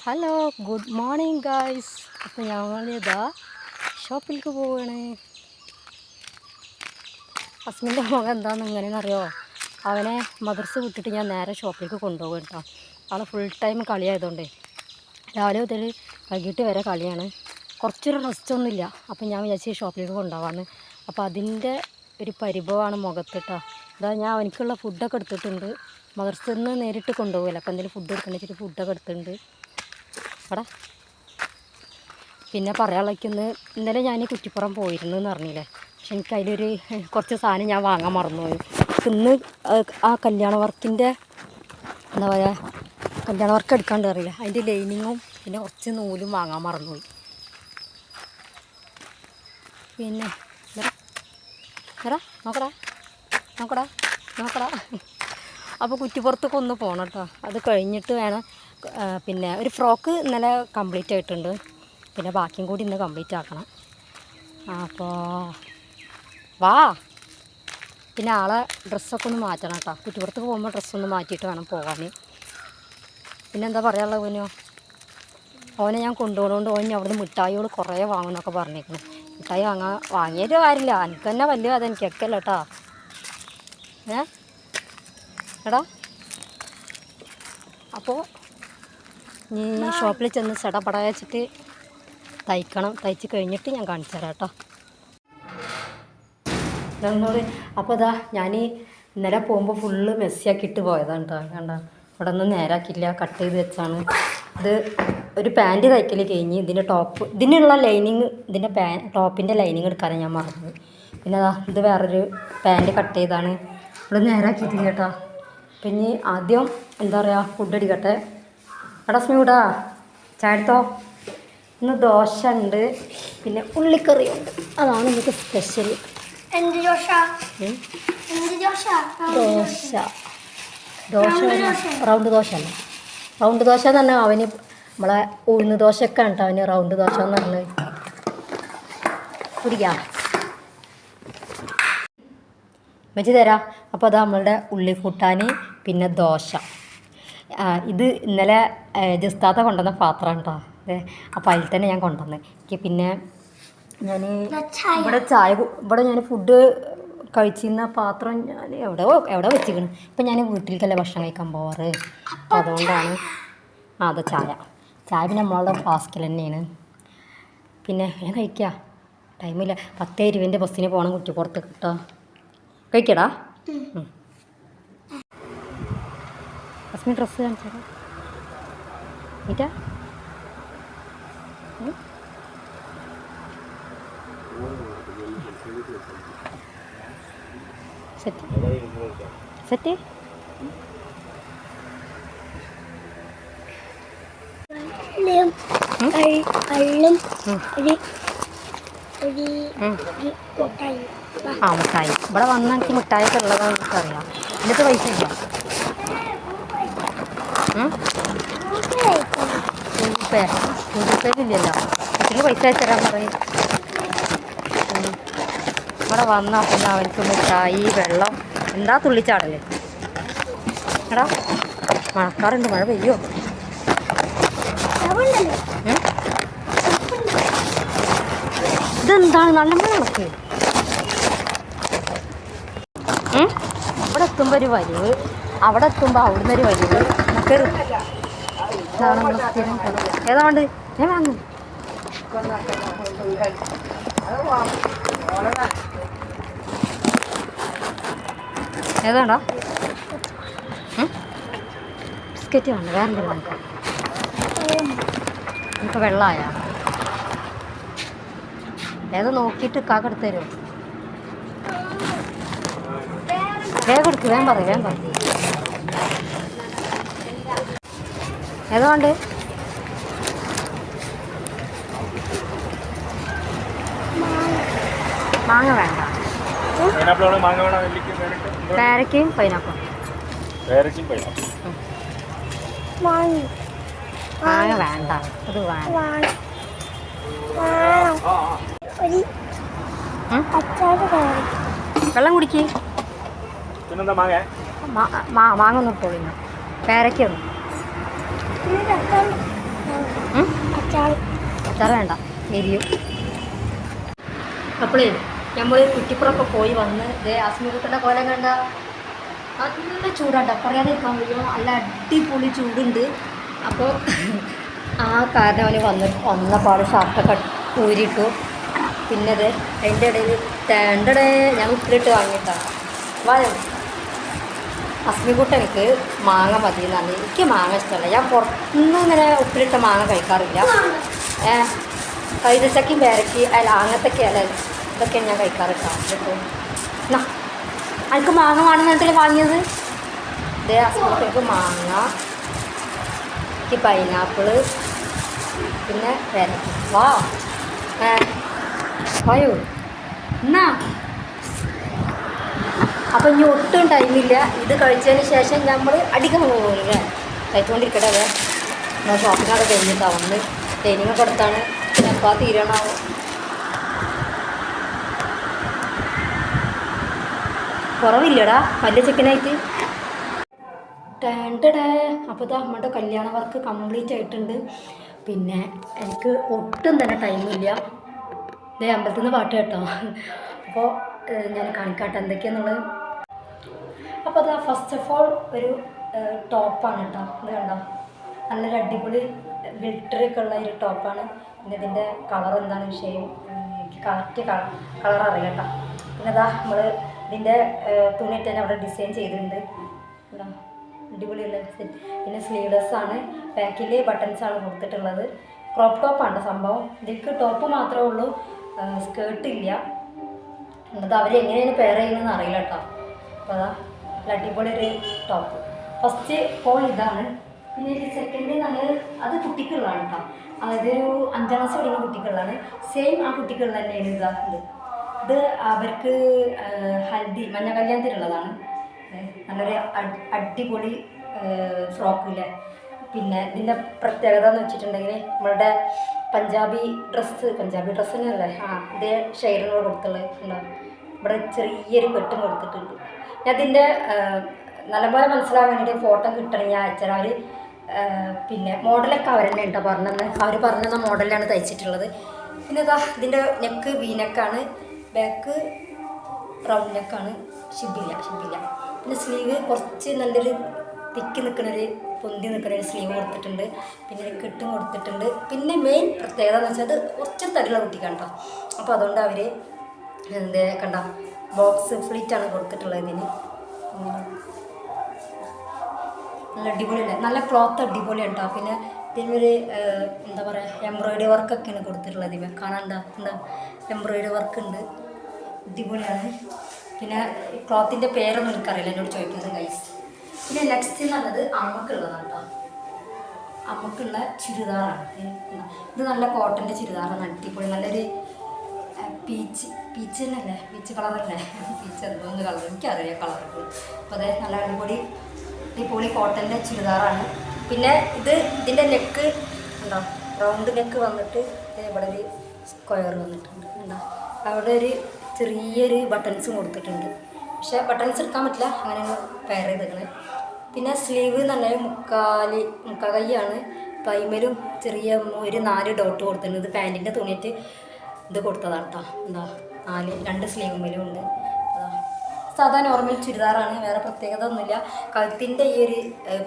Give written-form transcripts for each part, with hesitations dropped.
Hello good morning guys. അപ്പോൾ ഞങ്ങളിതാ ഷോപ്പിലേക്ക് പോവുകയാണ്. ഹസ്ബൻഡിൻ്റെ മുഖം എന്താണെന്ന് ഇങ്ങനെയെന്നറിയോ, അവനെ മദ്രസ വിട്ടിട്ട് ഞാൻ നേരെ ഷോപ്പിലേക്ക് കൊണ്ടുപോകും കേട്ടോ. ആൾ ഫുൾ ടൈം കളിയായതുകൊണ്ടേ രാവിലെ മുതൽ വൈകിട്ട് വരെ കളിയാണ്. കുറച്ചൊരു റെസ്റ്റൊന്നുമില്ല. അപ്പം ഞാൻ വിചാരിച്ച് ഷോപ്പിലേക്ക് കൊണ്ടുപോകാമെന്ന്. അപ്പോൾ അതിൻ്റെ ഒരു പരിഭവമാണ് മുഖത്തിട്ടോ. അതാ ഞാൻ അവനക്കുള്ള ഫുഡൊക്കെ എടുത്തിട്ടുണ്ട്. മദ്രസയിൽ നിന്ന് നേരിട്ട് കൊണ്ടുപോകില്ല. അപ്പോൾ എന്തെങ്കിലും ഫുഡ് എടുക്കണമെന്ന് വെച്ചിട്ട് ഫുഡൊക്കെ എടുത്തിട്ടുണ്ട് അവിടെ. പിന്നെ പറയാനുള്ളതെന്ന് ഇന്നലെ ഞാൻ കുറ്റിപ്പുറം പോയിരുന്നു എന്ന് പറഞ്ഞില്ലേ, പക്ഷെ എനിക്ക് അതിലൊരു കുറച്ച് സാധനം ഞാൻ വാങ്ങാൻ മറന്നുപോയി. ഇന്ന് ആ കല്യാണ വർക്കിൻ്റെ എന്താ പറയുക, കല്യാണ വർക്ക് എടുക്കാണ്ട് അറിയില്ല, അതിൻ്റെ ലൈനിങ്ങും പിന്നെ കുറച്ച് നൂലും വാങ്ങാൻ മറന്നുപോയി. പിന്നെ നോക്കടാ നോക്കടാ നോക്കടാ. അപ്പോൾ കുറ്റിപ്പുറത്തൊക്കെ ഒന്ന് പോകണം കേട്ടോ. അത് കഴിഞ്ഞിട്ട് വേണം. പിന്നെ ഒരു ഫ്രോക്ക് ഇന്നലെ കംപ്ലീറ്റ് ആയിട്ടുണ്ട്. പിന്നെ ബാക്കിയും കൂടി ഇന്ന് കംപ്ലീറ്റ് ആക്കണം. അപ്പോൾ വാ. പിന്നെ ആളെ ഡ്രസ്സൊക്കെ ഒന്ന് മാറ്റണം കേട്ടോ. കുറ്റിപ്പുറത്ത് പോകുമ്പോൾ ഡ്രസ്സൊന്ന് മാറ്റിയിട്ട് വേണം പോകാൻ. പിന്നെ എന്താ പറയാനുള്ളത്, ഓനെ ഞാൻ കൊണ്ടുപോകണോണ്ട് ഓൻ അവിടുന്ന് മിഠായികൾ കുറേ വാങ്ങുമെന്നൊക്കെ പറഞ്ഞേക്കണം. മിഠായി വാങ്ങിയിട്ട് കാര്യമില്ല, എനിക്ക് തന്നെ വലിയ അത് എനിക്കൊക്കെയല്ല കേട്ടോ. എടാ അപ്പോൾ നീ ഷോപ്പിൽ ചെന്ന് ചടപട വെച്ചിട്ട് തയ്ക്കണം. തയ്ച്ച് കഴിഞ്ഞിട്ട് ഞാൻ കാണിച്ചു തരാം കേട്ടോ. ഇതെന്നോട് അപ്പോൾ ഇതാ ഞാൻ ഇന്നലെ പോകുമ്പോൾ ഫുള്ള് മെസ്സിയാക്കിയിട്ട് പോയതാണ് കേട്ടോ. കണ്ട ഇവിടെ ഒന്നും നേരാക്കിയില്ല, കട്ട് ചെയ്ത് വെച്ചാണ്. ഇത് ഒരു പാൻറ്റ് തയ്ക്കൽ കഴിഞ്ഞ് ഇതിൻ്റെ ടോപ്പ്, ഇതിനുള്ള ലൈനിങ്, ഇതിൻ്റെ ടോപ്പിൻ്റെ ലൈനിങ് എടുക്കാനാണ് ഞാൻ മറന്നത്. പിന്നെ അതാ ഇത് വേറൊരു പാൻറ്റ് കട്ട് ചെയ്താണ്. ഇവിടെ നേരാക്കിയിട്ടില്ല കേട്ടോ. പിന്നെ ആദ്യം എന്താ പറയുക, ഫുഡ് അടിക്കട്ടെ. എടാ സ്മീടാ ചായ എടുത്തോ. ഇന്ന് ദോശ ഉണ്ട്, പിന്നെ ഉള്ളിക്കറിയുണ്ട്. അതാണ് നമുക്ക് സ്പെഷ്യൽ. ദോശ റൗണ്ട് ദോശ അല്ല, റൗണ്ട് ദോശ എന്ന് പറഞ്ഞാൽ അവന് നമ്മളെ ഉഴുന്ന് ദോശയൊക്കെ ഉണ്ട്. അവന് റൗണ്ട് ദോശ എന്ന് പറഞ്ഞത് കുടിക്കാം വെച്ച് തരാം. അപ്പോൾ അതാ നമ്മളുടെ ഉള്ളി കൂട്ടാൻ, പിന്നെ ദോശ. ഇത് ഇന്നലെ ജസ്താത്ത കൊണ്ടുവന്ന പാത്രമാണ് കേട്ടോ. അപ്പോൾ അതിൽ തന്നെ ഞാൻ കൊണ്ടുവന്ന്. എനിക്ക് പിന്നെ ഞാൻ ഇവിടെ ഞാൻ ഫുഡ് കഴിച്ചിരുന്ന പാത്രം ഞാൻ എവിടെ വെച്ചിരിക്കണം. ഇപ്പം ഞാൻ വീട്ടിലേക്കല്ലേ ഭക്ഷണം കഴിക്കാൻ പോവാറ്. അപ്പം അതുകൊണ്ടാണ്. അത് ചായ പിന്നെ നമ്മളുടെ ഫ്ലാസ്കിൽ തന്നെയാണ്. പിന്നെ ഞാൻ കഴിക്കാം, ടൈമില്ല. 10:20 ബസ്സിന് പോകണം കുറ്റിപ്പുറത്ത് കേട്ടോ. കഴിക്കടാ. അസ്മി ഡ്രസ്സ് കാണിച്ചാ നീറ്റാ. Set set. മിഠായി ഇവിടെ വന്നാൽ എനിക്ക് മിഠായിയൊക്കെ ഉള്ളതാണ് എനിക്കറിയാം. എന്നിട്ട് പൈസ ഇല്ല. ഗൂഗിൾ പേയിലില്ലല്ലോ. ഇതിന് പൈസ അയച്ചു തരാൻ പറയും. ഇവിടെ വന്നാൽ പിന്നെ അവർക്ക് മിഠായി, വെള്ളം, എന്താ തുള്ളിച്ചാടല്ലേ. എടാ മഴക്കാറുണ്ട്, മഴ പെയ്യോ? ഇതെന്താണ് നല്ല മഴ നടക്ക്. ഇവിടെ എത്തുമ്പോൾ ഒരു വരിവ്, അവിടെ എത്തുമ്പോൾ അവിടുന്ന് ഒരു വരിവ്. ഏതാണ്ട് ഞാൻ വാങ്ങും. ഏതാണ്ടാ ബിസ്ക്കറ്റ് വേണ്ട, വേറെ എന്തെങ്കിലും വാങ്ങിക്കാം. ഇപ്പോൾ വെള്ളമായ ഏതോ നോക്കിയിട്ട് കാക്കെടുത്ത് തരുമോ? വേഗം എടുക്ക്, വേഗം പറയും. ഏതുകൊണ്ട് മാങ്ങ വേണ്ട, പേരയ്ക്കയും പൈനാപ്പിളും. മാങ്ങ വേണ്ട, അത് വേണ്ട. വെള്ളം കുടിക്ക്. മാങ്ങ ഒന്നും ഇട്ടോളിന്ന്, പേരയ്ക്കൊന്നും അച്ചാർ വേണ്ട, എരിയും. അപ്പോഴേ നമ്മൾ കുറ്റിപ്പുറമൊക്കെ പോയി വന്ന് ആസ്മിക്കുട്ടൻ്റെ കോലം കണ്ട നല്ല ചൂടാണ്ട, പറയാതിരിക്കാൻ വയ്യ, നല്ല അടിപൊളി ചൂടുണ്ട്. അപ്പോൾ ആ കാരണം അവന് വന്നപാട് ഷർട്ടൊക്കെ ഊരിയിട്ടു. പിന്നെ അതിൻ്റെ ഇടയിൽ തേണ്ടടെ ഞാൻ ഉപ്പിലിട്ട് വാങ്ങിയിട്ടാണ്. അസ്മിക്കുട്ടൻ എനിക്ക് മാങ്ങ മതി എന്നാണ്. എനിക്ക് മാങ്ങ ഇഷ്ടമല്ല, ഞാൻ പുറത്തുനിന്ന് ഇങ്ങനെ ഉപ്പിലിട്ട മാങ്ങ കഴിക്കാറില്ല. കൈതച്ചക്കയും പേരയ്ക്ക് അങ്ങനത്തൊക്കെ അല്ല, ഇതൊക്കെയാണ് ഞാൻ കഴിക്കാറില്ല. എന്നാ എനിക്ക് മാങ്ങ വേണമെന്നിട്ട് വാങ്ങിയത്. അസ്മിക്കുട്ടനക്ക് മാങ്ങ, എനിക്ക് പൈനാപ്പിള്, പിന്നെ പേരയ്ക്ക്. വായോ എന്നാ. അപ്പം ഇനി ഒട്ടും ടൈമില്ല. ഇത് കഴിച്ചതിന് ശേഷം നമ്മൾ അടിക്കാൻ പോകുന്നില്ലേ, കഴിച്ചുകൊണ്ടിരിക്കട്ടെ. നമ്മൾ ഷോപ്പിനൊക്കെ കഴിഞ്ഞിട്ടാണ് വന്ന് ട്രെയിനിങ് കൊടുത്താണ്. എപ്പോൾ തീരണമാവും. കുറവില്ലടാ വലിയ ചിക്കനായിട്ട്. ടേണ്ടടേ. അപ്പോൾ ഇതാ നമ്മുടെ കല്യാണ വർക്ക് കംപ്ലീറ്റ് ആയിട്ടുണ്ട്. പിന്നെ എനിക്ക് ഒട്ടും തന്നെ ടൈമില്ല. അമ്പലത്തിൽ നിന്ന് പാട്ട് കേട്ടോ. അപ്പോൾ ഞാൻ കാണിക്കാട്ടെ എന്തൊക്കെയാണെന്നുള്ളത്. അപ്പോൾ അതാ ഫസ്റ്റ് ഓഫ് ഓൾ ഒരു ടോപ്പാണ് കേട്ടോ. ഇത് കണ്ടോ, നല്ലൊരു അടിപൊളി ഗിൽട്ടറൊക്കെ ഉള്ള ഒരു ടോപ്പാണ്. പിന്നെ ഇതിൻ്റെ കളർ എന്താണ് വിഷയം, എനിക്ക് കറക്റ്റ് കളർ അറിയാം കേട്ടോ. പിന്നെ അതാ നമ്മൾ ഇതിൻ്റെ തുണിയിട്ട് തന്നെ അവിടെ ഡിസൈൻ ചെയ്തിട്ടുണ്ട്. കേട്ടോ, അടിപൊളിയുള്ള സെറ്റ്. പിന്നെ സ്ലീവ്ലെസ് ആണ്, ബാക്കിൽ ബട്ടൺസാണ് കൊടുത്തിട്ടുള്ളത്. ക്രോപ്പ് ടോപ്പാണ് സംഭവം. ഇതിലേക്ക് ടോപ്പ് മാത്രമേ ഉള്ളൂ, സ്കേർട്ടില്ല. എന്നിട്ട് അവരെങ്ങനെയാണ് പെയർ ചെയ്യുന്നതെന്ന് അറിയില്ല കേട്ടോ. അപ്പോൾ അതാ അടിപൊളി ഒരു ടോപ്പ്. ഫസ്റ്റ് ഫോൾ ഇതാണ്. പിന്നെ ഒരു സെക്കൻഡ് അത് കുട്ടിക്കുള്ളതാണ് കേട്ടോ. അതായത് ഒരു 5ാം ക്ലാസ് പഠിക്കുന്ന കുട്ടിക്കുള്ളതാണ്. സെയിം ആ കുട്ടിക്കുള്ള തന്നെയാണ് ഇത് അവർക്ക് ഹൽദി മഞ്ഞ കല്യാണത്തിനുള്ളതാണ്. നല്ലൊരു അടിപൊളി ഫ്രോക്കില്ലേ. പിന്നെ ഇതിൻ്റെ പ്രത്യേകത എന്ന് വെച്ചിട്ടുണ്ടെങ്കിൽ നമ്മളുടെ പഞ്ചാബി ഡ്രസ്സ് തന്നെയല്ലേ, ഇതേ ഷെയ്ഡിനോട് കൊടുത്തുള്ളത് ഉണ്ടാവും. ഇവിടെ ചെറിയൊരു കെട്ടും കൊടുത്തിട്ടുണ്ട്. ഞാൻ ഇതിൻ്റെ നല്ലപോലെ മനസ്സിലാകാൻ വേണ്ടിയിട്ട് ഫോട്ടോ കിട്ടണമെങ്കിൽ ഞാൻ അയച്ചാൽ അവർ പിന്നെ മോഡലൊക്കെ അവർ തന്നെ ഉണ്ടോ പറഞ്ഞത്. അവർ പറഞ്ഞ മോഡലിലാണ് തയ്ച്ചിട്ടുള്ളത്. പിന്നെ ഇതാ ഇതിൻ്റെ നെക്ക് വീനെക്കാണ്, ബാക്ക് റൗണ്ട് നെക്കാണ്, ഷിബില്ല. പിന്നെ സ്ലീവ് കുറച്ച് നല്ലൊരു തിക്കി നിൽക്കുന്നൊരു പൊന്തി നിൽക്കുന്നൊരു സ്ലീവ് കൊടുത്തിട്ടുണ്ട്. പിന്നെ ഒരു കെട്ടും കൊടുത്തിട്ടുണ്ട്. പിന്നെ മെയിൻ പ്രത്യേകത എന്ന് വെച്ചാൽ അത് കുറച്ച് തടിയുള്ള കുട്ടിക്കാണ് കേട്ടോ. അപ്പോൾ അതുകൊണ്ട് അവർ കണ്ട ബോക്സ് ഫ്ലിറ്റാണ് കൊടുത്തിട്ടുള്ളത്. ഇതിന് നല്ല അടിപൊളിയല്ലേ, നല്ല ക്ലോത്ത് അടിപൊളിയാണ് കേട്ടോ. പിന്നെ ഇതിനൊരു എന്താ പറയുക, എംബ്രോയിഡറി വർക്കൊക്കെയാണ് കൊടുത്തിട്ടുള്ളത്. ഇവ കാണാണ്ട എന്താ എംബ്രോയിഡറി വർക്ക് ഉണ്ട്, അടിപൊളിയാണ്. പിന്നെ ക്ലോത്തിൻ്റെ പേരൊന്നും എനിക്കറിയില്ല, എന്നോട് ചോദിക്കുന്നത് ഗൈസ്. പിന്നെ നെക്സ്റ്റ് എന്നുള്ളത് അമ്മക്കുള്ളതാണ് കേട്ടോ. അമ്മക്കുള്ള ചുരിദാറാണ് ഇത്. നല്ല കോട്ടൻ്റെ ചുരിദാറാണ്, അടിപൊളി. നല്ലൊരു പീച്ച് തന്നെയല്ലേ, പീച്ച് കളറല്ലേ, പീച്ച് എന്തോന്ന് കളർ എനിക്കറിയാം കളറൊക്കെ. അപ്പോൾ അതെ നല്ല അടിപൊളി കോട്ടൻ്റെ ചുരിദാറാണ്. പിന്നെ ഇതിൻ്റെ നെക്ക് ഉണ്ടോ, റൗണ്ട് നെക്ക് വന്നിട്ട് ഇവിടെ ഒരു സ്ക്വയർ വന്നിട്ടുണ്ട്. ഉണ്ടോ, അവിടെ ഒരു ചെറിയൊരു ബട്ടൺസും കൊടുത്തിട്ടുണ്ട്. പക്ഷേ ബട്ടൺസ് എടുക്കാൻ പറ്റില്ല, അങ്ങനെയാണ് പെയർ ചെയ്തേക്കണത്. പിന്നെ സ്ലീവ് നല്ല മുക്കാ കൈയാണ്. കൈമേലും ചെറിയ ഒരു 4 ഡോട്ട് കൊടുത്തിട്ടുണ്ട്. ഇത് പാൻറ്റിൻ്റെ തുണിയിട്ട് ഇത് കൊടുത്തതാണ് കേട്ടോ. എന്താ 2 സ്ലീവുമേലും ഉണ്ട്. സാധാ നോർമൽ ചുരിദാറാണ്, വേറെ പ്രത്യേകത ഒന്നുമില്ല. കഴുത്തിൻ്റെ ഈ ഒരു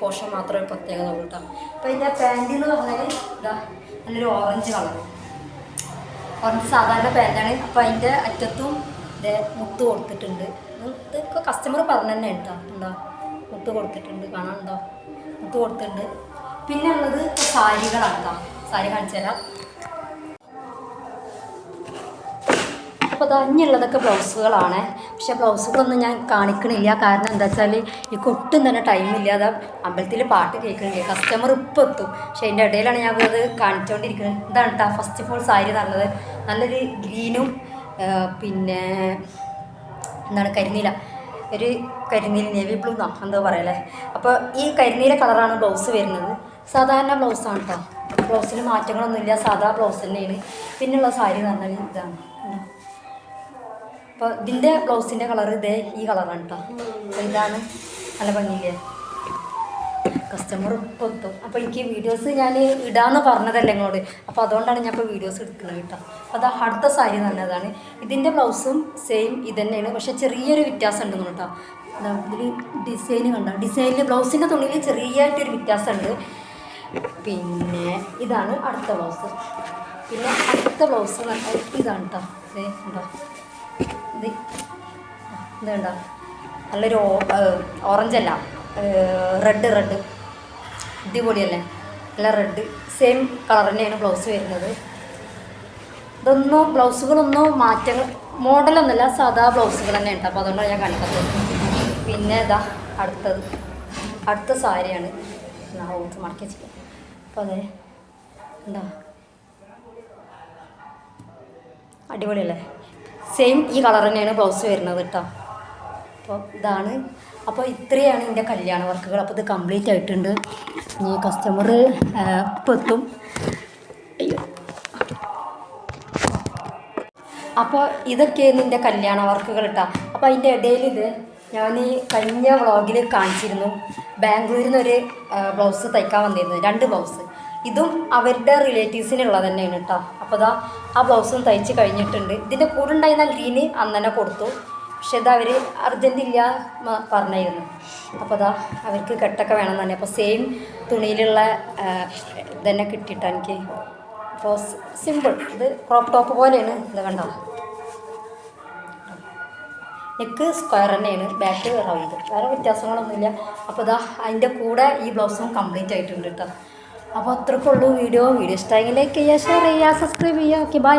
പോർഷൻ മാത്രമേ പ്രത്യേകത ഉള്ളൂ കേട്ടോ. അപ്പോൾ ഇതിൻ്റെ പാൻറ്റ് എന്ന് പറഞ്ഞാൽ ഇതാ നല്ലൊരു ഓറഞ്ച് കളറ്, ഓറഞ്ച് സാധാരണ പാൻറ്റാണ്. അപ്പോൾ അതിൻ്റെ അറ്റത്തും മുത്ത് കൊടുത്തിട്ടുണ്ട്. ഇതൊക്കെ കസ്റ്റമർ പറഞ്ഞു തന്നെ കേട്ടോ. എന്താ മുത്ത് കൊടുത്തിട്ടുണ്ട്, കാണാനുണ്ടോ, മുത്ത് കൊടുത്തിട്ടുണ്ട്. പിന്നെ ഉള്ളത് സാരികളാണ് കേട്ടോ. സാരി കാണിച്ചു തരാം. അപ്പോൾ ഇനിയുള്ളതൊക്കെ ബ്ലൗസുകളാണ്. പക്ഷേ ബ്ലൗസുകളൊന്നും ഞാൻ കാണിക്കണില്ല. കാരണം എന്താ വെച്ചാൽ എനിക്ക് ഒട്ടും തന്നെ ടൈമില്ലാതെ അമ്പലത്തിൽ പാട്ട് കേൾക്കണില്ല. കസ്റ്റമർ ഇപ്പോൾ എത്തും. പക്ഷേ അതിൻ്റെ ഇടയിലാണ് ഞാൻ അത് കാണിച്ചുകൊണ്ടിരിക്കുന്നത്. ഇതാണ് കേട്ടോ ഫസ്റ്റ് ഓഫ് ഓൾ സാരി പറഞ്ഞത്. നല്ലൊരു ഗ്രീനും പിന്നെ എന്താണ് കരിനീല, ഒരു കരിനീല നേവി ബ്ലൂ എന്നാണ് എന്താ പറയല്ലേ. അപ്പോൾ ഈ കരിനീല കളറാണ് ബ്ലൗസ് വരുന്നത്. സാധാരണ ബ്ലൗസാണ് കേട്ടോ. ബ്ലൗസിൽ മാറ്റങ്ങളൊന്നുമില്ല, സാധാ ബ്ലൗസ് തന്നെയാണ്. പിന്നെയുള്ള സാരി എന്ന് പറഞ്ഞാൽ ഇതാണ്. അപ്പോൾ ഇതിൻ്റെ ബ്ലൗസിൻ്റെ കളർ ഈ കളറാണ് കേട്ടോ. ഇതാണ് നല്ല ഭംഗിയില്ലേ. കസ്റ്റമർ ഇപ്പോൾ എത്തും. അപ്പോൾ എനിക്ക് വീഡിയോസ് ഞാൻ ഇടാമെന്ന് പറഞ്ഞതല്ലേ ഇങ്ങോട്ട്, അപ്പോൾ അതുകൊണ്ടാണ് ഞാൻ ഇപ്പോൾ വീഡിയോസ് എടുക്കുന്നത് കേട്ടോ. അപ്പോൾ അത് അടുത്ത സാരി നല്ലതാണ്. ഇതിൻ്റെ ബ്ലൗസും സെയിം ഇത് തന്നെയാണ്, പക്ഷേ ചെറിയൊരു വ്യത്യാസം ഉണ്ടെന്ന് കേട്ടോ. ഇതിൽ ഡിസൈൻ കണ്ട, ഡിസൈനിൽ ബ്ലൗസിൻ്റെ തുണിയിൽ ചെറിയായിട്ടൊരു വ്യത്യാസമുണ്ട്. പിന്നെ ഇതാണ് അടുത്ത ബ്ലൗസ്. പിന്നെ അടുത്ത ബ്ലൗസ് ഇതാണ് കേട്ടോ. ഉണ്ടോ ഇത് ഇതുണ്ടോ, നല്ലൊരു ഓറഞ്ചല്ല, റെഡ് അടിപൊളിയല്ലേ, നല്ല റെഡ് സെയിം കളർ തന്നെയാണ് ബ്ലൗസ് വരുന്നത്. ഇതൊന്നും ബ്ലൗസുകളൊന്നും മാറ്റങ്ങൾ മോഡലൊന്നുമില്ല, സാധാ ബ്ലൗസുകൾ തന്നെ ഉണ്ട്. അപ്പോൾ അതുകൊണ്ടാണ് ഞാൻ കണ്ടത്. പിന്നെ ഇതാ അടുത്ത സാരിയാണ് ഊത്ത് മടക്കി വെച്ചിട്ട്. അപ്പോൾ അതെ എന്താ അടിപൊളിയല്ലേ, സെയിം ഈ കളർ തന്നെയാണ് ബ്ലൗസ് വരുന്നത് കേട്ടോ. അപ്പോൾ ഇതാണ്. അപ്പോൾ ഇത്രയാണ് എൻ്റെ കല്യാണ വർക്കുകൾ. അപ്പോൾ ഇത് കംപ്ലീറ്റ് ആയിട്ടുണ്ട്. ഇനി കസ്റ്റമർ ഇപ്പോൾ എത്തും. അയ്യോ, അപ്പോൾ ഇതൊക്കെയാണ് എൻ്റെ കല്യാണ വർക്കുകൾ കേട്ടോ. അപ്പോൾ അതിൻ്റെ ഇടയിൽ ഇത് ഞാൻ കഴിഞ്ഞ വ്ളോഗിൽ കാണിച്ചിരുന്നു. ബാംഗ്ലൂരിൽ നിന്നൊരു ബ്ലൗസ് തയ്ക്കാൻ വന്നിരുന്നു, 2 ബ്ലൗസ്. ഇതും അവരുടെ റിലേറ്റീവ്സിനുള്ളത് തന്നെയാണ് കേട്ടോ. അപ്പോൾ ഇതാ ആ ബ്ലൗസും തയ്ച്ച് കഴിഞ്ഞിട്ടുണ്ട്. ഇതിൻ്റെ കൂടെ ഉണ്ടായിരുന്ന ഗ്രീന് അന്ന് തന്നെ കൊടുത്തു, പക്ഷെ ഇത് അവർ അർജൻറ്റില്ല പറഞ്ഞിരുന്നു. അപ്പോൾ അതാ അവർക്ക് കെട്ടൊക്കെ വേണം തന്നെ. അപ്പോൾ സെയിം തുണിയിലുള്ള ഇതന്നെ കിട്ടിയിട്ടാണ് എനിക്ക്. അപ്പോൾ സിമ്പിൾ, ഇത് ക്രോപ്പ് ടോപ്പ് പോലെയാണ്. ഇത് കണ്ടോ, നെക്ക് സ്ക്വയർ തന്നെയാണ്, ബാക്ക് റൗണ്ട്, വേറെ വ്യത്യാസങ്ങളൊന്നുമില്ല. അപ്പോൾ ഇതാ അതിൻ്റെ കൂടെ ഈ ബ്ലൗസും കംപ്ലീറ്റ് ആയിട്ടുണ്ട് കേട്ടോ. അപ്പോൾ അത്രയ്ക്കുള്ളൂ വീഡിയോ ഇഷ്ടമായെങ്കിൽ ലൈക്ക് ചെയ്യുക, ഷെയർ ചെയ്യുക, സബ്സ്ക്രൈബ് ചെയ്യുക. Okay, by.